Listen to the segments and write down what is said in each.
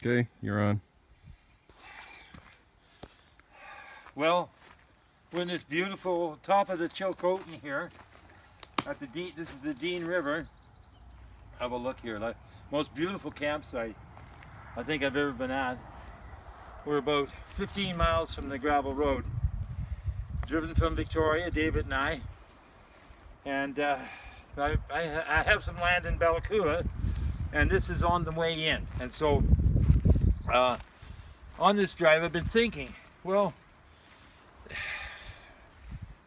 Okay, you're on. Well, we're in this beautiful top of the Chilcotin here at the Dean. This is the Dean River. Have a look here. Like, most beautiful campsite I think I've ever been at. We're about 15 miles from the gravel road. Driven from Victoria, David and I. And I have some land in Bellacoola, and this is on the way in. And so on this drive I've been thinking, well,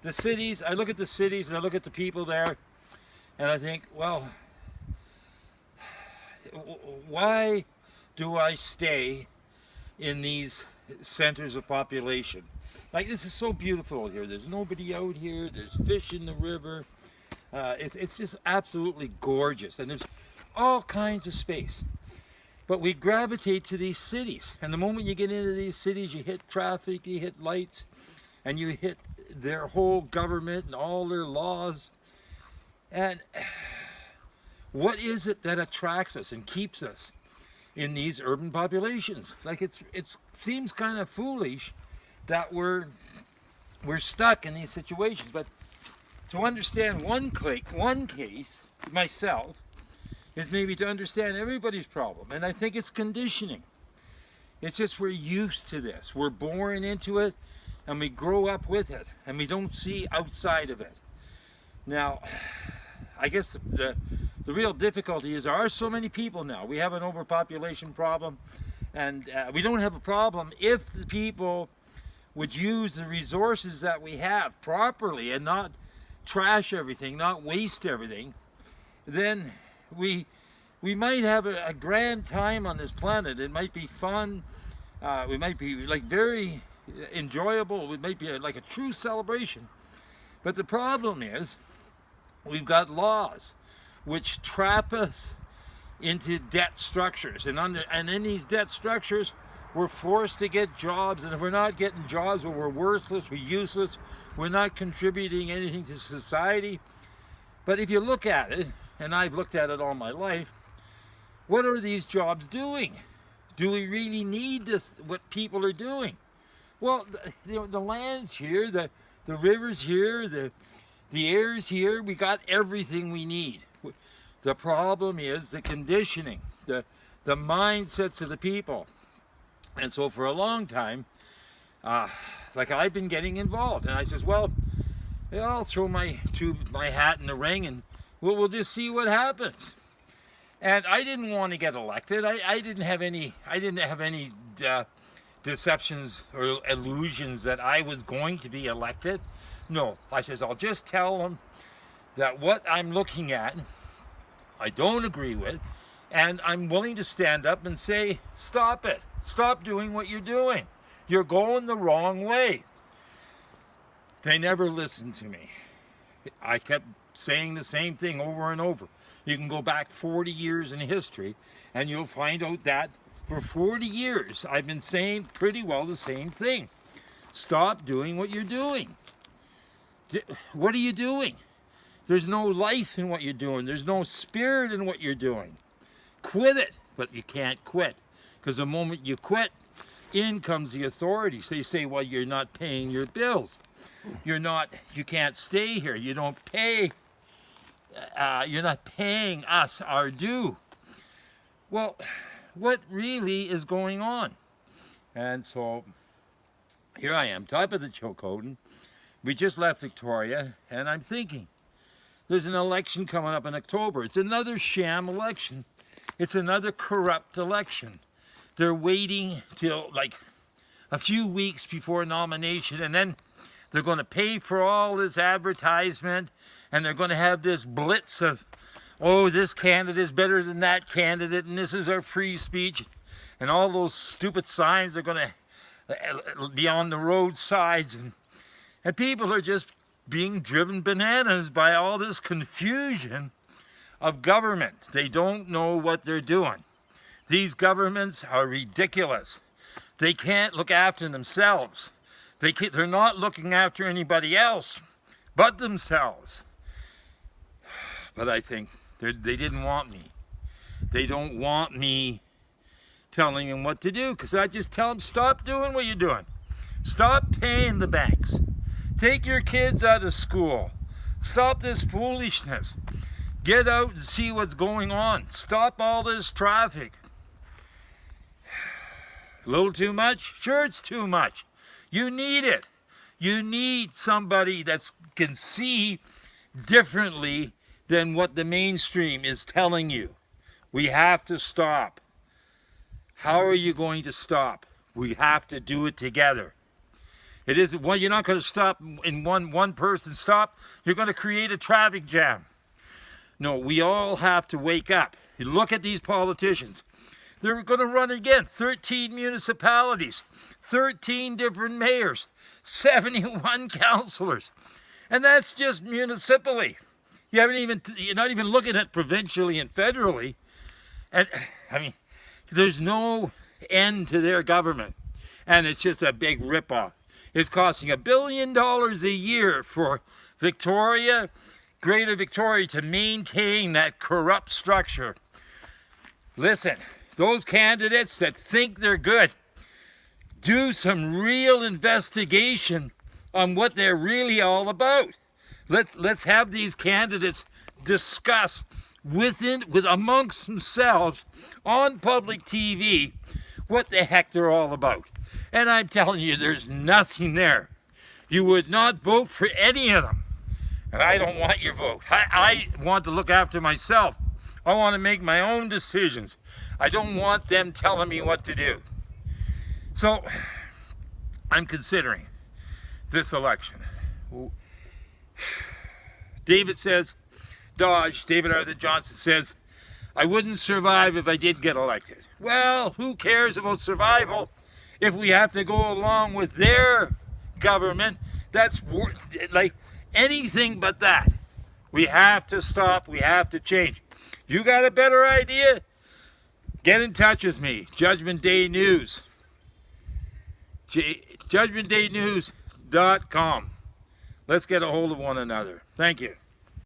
the cities, I look at the cities and I look at the people there and I think, well, why do I stay in these centers of population? Like, this is so beautiful here. There's nobody out here. There's fish in the river. It's just absolutely gorgeous, and there's all kinds of space. But we gravitate to these cities, and the moment you get into these cities, you hit traffic, you hit lights, and you hit their whole government and all their laws. And what is it that attracts us and keeps us in these urban populations? Like, it seems kind of foolish that we're stuck in these situations. But to understand one case, myself, is maybe to understand everybody's problem. And I think it's conditioning. It's just we're used to this. We're born into it, and we grow up with it, and we don't see outside of it. Now, I guess the real difficulty is there are so many people now. We have an overpopulation problem, and we don't have a problem if the people would use the resources that we have properly and not trash everything, not waste everything. Then we might have a grand time on this planet. It might be fun. We might be like very enjoyable. It might be like a true celebration. But the problem is we've got laws which trap us into debt structures, and in these debt structures we're forced to get jobs, and if we're not getting jobs, well, we're worthless, we're useless, we're not contributing anything to society. But if you look at it, and I've looked at it all my life, what are these jobs doing? Do we really need this, what people are doing? Well, the land's here, the river's here, the air's here, we got everything we need. The problem is the conditioning, the mindsets of the people. And so for a long time, like, I've been getting involved, and I says, well, I'll throw my hat in the ring, and we'll just see what happens. And I didn't want to get elected. I didn't have any deceptions or illusions that I was going to be elected. No, I says, I'll just tell them that what I'm looking at, I don't agree with, and I'm willing to stand up and say, stop it. Stop doing what you're doing. You're going the wrong way. They never listened to me. I kept saying the same thing over and over. You can go back 40 years in history, and you'll find out that for 40 years, I've been saying pretty well the same thing. Stop doing what you're doing. What are you doing? There's no life in what you're doing. There's no spirit in what you're doing. Quit it. But you can't quit, because the moment you quit, in comes the authorities. They say, well, you're not paying your bills. You can't stay here. You don't pay. You're not paying us our due. Well, what really is going on? And so here I am, top of the Chilcotin. We just left Victoria, and I'm thinking, there's an election coming up in October. It's another sham election. It's another corrupt election. They're waiting till like a few weeks before nomination, and then they're going to pay for all this advertisement, and they're going to have this blitz of, oh, this candidate is better than that candidate, and this is our free speech, and all those stupid signs are going to be on the roadsides, and people are just being driven bananas by all this confusion of government. They don't know what they're doing. These governments are ridiculous. They can't look after themselves. They're not looking after anybody else but themselves. But I think they didn't want me. They don't want me telling them what to do, because I just tell them, stop doing what you're doing. Stop paying the banks. Take your kids out of school. Stop this foolishness. Get out and see what's going on. Stop all this traffic. A little too much? Sure, it's too much. You need it. You need somebody that can see differently than what the mainstream is telling you. We have to stop. How are you going to stop? We have to do it together. It isn't, well, you're not going to stop in one person stop. You're going to create a traffic jam. No, we all have to wake up. You look at these politicians. They're going to run again. 13 municipalities, 13 different mayors, 71 councillors. And that's just municipally. You're not even looking at provincially and federally. And I mean, there's no end to their government. And it's just a big ripoff. It's costing $1 billion a year for Victoria, Greater Victoria, to maintain that corrupt structure. Listen, those candidates that think they're good, do some real investigation on what they're really all about. Let's have these candidates discuss amongst themselves on public TV what the heck they're all about. And I'm telling you, there's nothing there. You would not vote for any of them. And I don't want your vote. I want to look after myself. I want to make my own decisions. I don't want them telling me what to do. So, I'm considering this election. David Arthur Johnson says, I wouldn't survive if I did get elected. Well, who cares about survival if we have to go along with their government? That's like anything but that. We have to stop. We have to change. You got a better idea? Get in touch with me. Judgment Day News. JudgmentDayNews.com. Let's get a hold of one another. Thank you.